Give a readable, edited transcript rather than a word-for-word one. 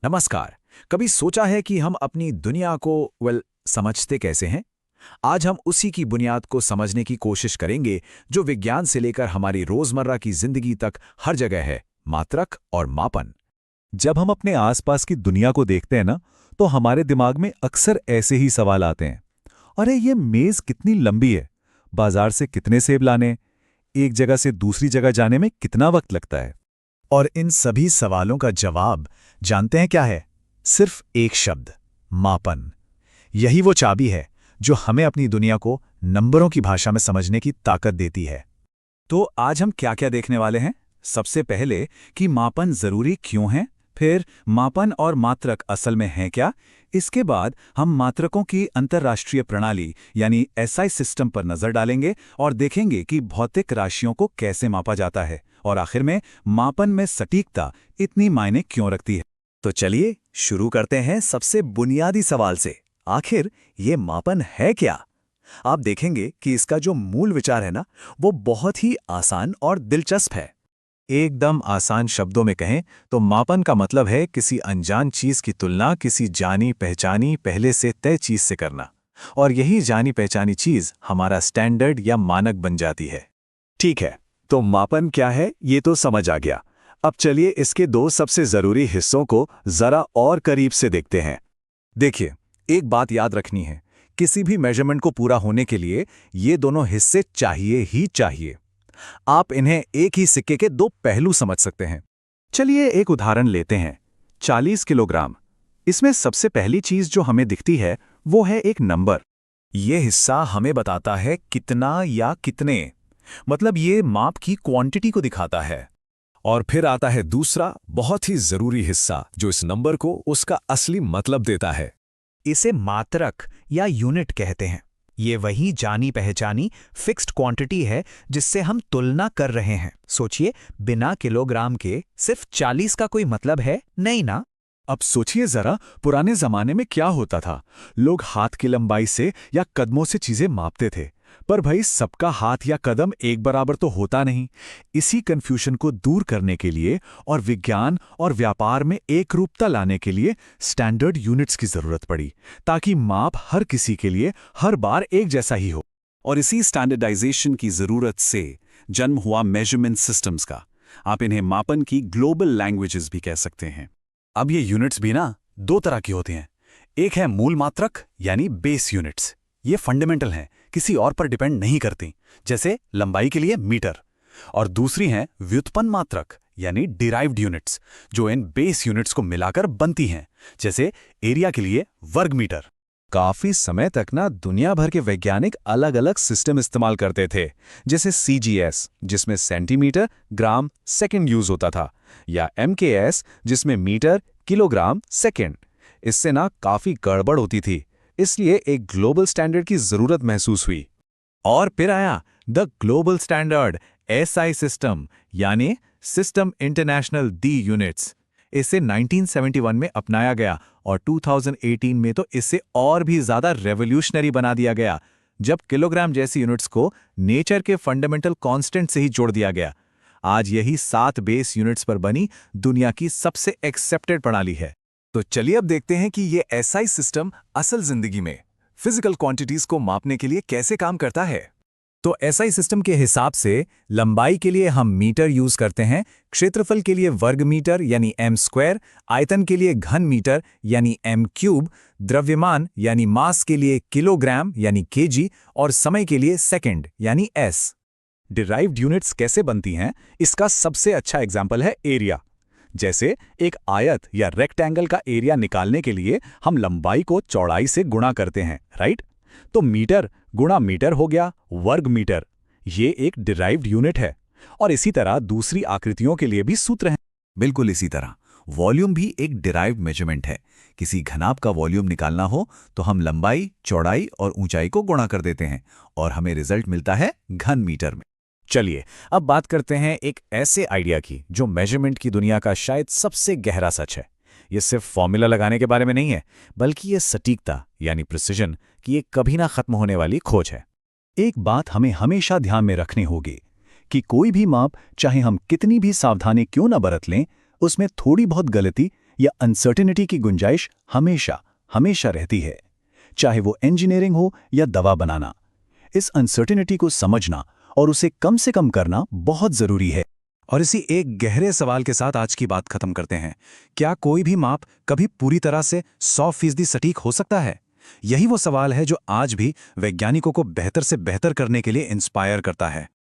नमस्कार। कभी सोचा है कि हम अपनी दुनिया को समझते कैसे हैं? आज हम उसी की बुनियाद को समझने की कोशिश करेंगे जो विज्ञान से लेकर हमारी रोजमर्रा की जिंदगी तक हर जगह है, मात्रक और मापन। जब हम अपने आसपास की दुनिया को देखते हैं ना, तो हमारे दिमाग में अक्सर ऐसे ही सवाल आते हैं। अरे ये मेज कितनी लंबी है, बाजार से कितने सेब लाने, एक जगह से दूसरी जगह जाने में कितना वक्त लगता है। और इन सभी सवालों का जवाब जानते हैं क्या है? सिर्फ एक शब्द, मापन। यही वो चाबी है जो हमें अपनी दुनिया को नंबरों की भाषा में समझने की ताकत देती है। तो आज हम क्या क्या देखने वाले हैं? सबसे पहले कि मापन जरूरी क्यों है, फिर मापन और मात्रक असल में हैं क्या। इसके बाद हम मात्रकों की अंतर्राष्ट्रीय प्रणाली यानी एसआई सिस्टम पर नजर डालेंगे और देखेंगे कि भौतिक राशियों को कैसे मापा जाता है, और आखिर में मापन में सटीकता इतनी मायने क्यों रखती है। तो चलिए शुरू करते हैं सबसे बुनियादी सवाल से। आखिर ये मापन है क्या? आप देखेंगे कि इसका जो मूल विचार है ना, वो बहुत ही आसान और दिलचस्प है। एकदम आसान शब्दों में कहें तो मापन का मतलब है किसी अनजान चीज की तुलना किसी जानी पहचानी पहले से तय चीज से करना, और यही जानी पहचानी चीज हमारा स्टैंडर्ड या मानक बन जाती है। ठीक है, तो मापन क्या है ये तो समझ आ गया। अब चलिए इसके दो सबसे जरूरी हिस्सों को जरा और करीब से देखते हैं। देखिए, एक बात याद रखनी है, किसी भी मेजरमेंट को पूरा होने के लिए ये दोनों हिस्से चाहिए ही चाहिए। आप इन्हें एक ही सिक्के के दो पहलू समझ सकते हैं। चलिए एक उदाहरण लेते हैं, 40 किलोग्राम। इसमें सबसे पहली चीज जो हमें दिखती है वो है एक नंबर। ये हिस्सा हमें बताता है कितना या कितने, मतलब ये माप की क्वांटिटी को दिखाता है। और फिर आता है दूसरा बहुत ही जरूरी हिस्सा जो इस नंबर को उसका असली मतलब देता है। इसे मात्रक या यूनिट कहते हैं। ये वही जानी पहचानी फिक्स्ड क्वांटिटी है जिससे हम तुलना कर रहे हैं। सोचिए, बिना किलोग्राम के सिर्फ 40 का कोई मतलब है नहीं ना। अब सोचिए जरा, पुराने जमाने में क्या होता था। लोग हाथ की लंबाई से या कदमों से चीजें मापते थे, पर भाई सबका हाथ या कदम एक बराबर तो होता नहीं। इसी कंफ्यूजन को दूर करने के लिए और विज्ञान और व्यापार में एकरूपता लाने के लिए स्टैंडर्ड यूनिट्स की जरूरत पड़ी, ताकि माप हर किसी के लिए हर बार एक जैसा ही हो। और इसी स्टैंडर्डाइजेशन की जरूरत से जन्म हुआ मेजरमेंट सिस्टम्स का। आप इन्हें मापन की ग्लोबल लैंग्वेजेस भी कह सकते हैं। अब ये यूनिट्स भी ना दो तरह की होती हैं। एक है मूल मात्रक यानी बेस यूनिट्स। ये फंडामेंटल हैं, किसी और पर डिपेंड नहीं करती, जैसे लंबाई के लिए मीटर। और दूसरी हैं व्युत्पन्न मात्रक यानी डिराइव्ड यूनिट्स, जो इन बेस यूनिट्स को मिलाकर बनती हैं, जैसे एरिया के लिए वर्ग मीटर। काफी समय तक ना दुनिया भर के वैज्ञानिक अलग अलग सिस्टम इस्तेमाल करते थे, जैसे CGS जिसमें सेंटीमीटर ग्राम सेकंड यूज होता था, या MKS जिसमें मीटर किलोग्राम सेकंड। इससे ना काफी गड़बड़ होती थी, इसलिए एक ग्लोबल स्टैंडर्ड की जरूरत महसूस हुई। और फिर आया the global standard SI system यानी सिस्टम इंटरनेशनल डी यूनिट्स। इसे 1971 में अपनाया गया और 2018 में तो इसे और भी ज्यादा रेवोल्यूशनरी बना दिया गया, जब किलोग्राम जैसी यूनिट्स को नेचर के फंडामेंटल कांस्टेंट से ही जोड़ दिया गया। आज यही 7 बेस यूनिट्स पर बनी दुनिया की सबसे एक्सेप्टेड प्रणाली है। तो चलिए अब देखते हैं कि ये SI सिस्टम असल जिंदगी में फिजिकल क्वांटिटीज को मापने के लिए कैसे काम करता है। तो SI सिस्टम के हिसाब से लंबाई के लिए हम मीटर यूज करते हैं, क्षेत्रफल के लिए वर्ग मीटर यानी m², आयतन के लिए घन मीटर यानी m³, द्रव्यमान यानी मास के लिए किलोग्राम यानी kg, और समय के लिए सेकंड यानी s। डिराइव्ड यूनिट्स कैसे बनती हैं, इसका सबसे अच्छा एग्जाम्पल है एरिया। जैसे एक आयत या रेक्टेंगल का एरिया निकालने के लिए हम लंबाई को चौड़ाई से गुणा करते हैं, राइट? तो मीटर गुणा मीटर हो गया वर्ग मीटर। ये एक डिराइव्ड यूनिट है। और इसी तरह दूसरी आकृतियों के लिए भी सूत्र हैं। बिल्कुल इसी तरह वॉल्यूम भी एक डिराइव्ड मेजरमेंट है। किसी घनाभ का वॉल्यूम निकालना हो तो हम लंबाई, चौड़ाई और ऊंचाई को गुणा कर देते हैं और हमें रिजल्ट मिलता है घन मीटर में। चलिए अब बात करते हैं एक ऐसे आइडिया की जो मेजरमेंट की दुनिया का शायद सबसे गहरा सच है। ये सिर्फ फॉर्मूला लगाने के बारे में नहीं है, बल्कि ये सटीकता यानी प्रिसिजन की एक कभी ना खत्म होने वाली खोज है। एक बात हमें हमेशा ध्यान में रखनी होगी कि कोई भी माप, चाहे हम कितनी भी सावधानी क्यों न बरत लें, उसमें थोड़ी बहुत गलती या अनसर्टेनिटी की गुंजाइश हमेशा हमेशा रहती है, चाहे वो इंजीनियरिंग हो या दवा बनाना। इस अनसर्टेनिटी को समझना और उसे कम से कम करना बहुत जरूरी है। और इसी एक गहरे सवाल के साथ आज की बात खत्म करते हैं। क्या कोई भी माप कभी पूरी तरह से 100% सटीक हो सकता है? यही वो सवाल है जो आज भी वैज्ञानिकों को बेहतर से बेहतर करने के लिए इंस्पायर करता है।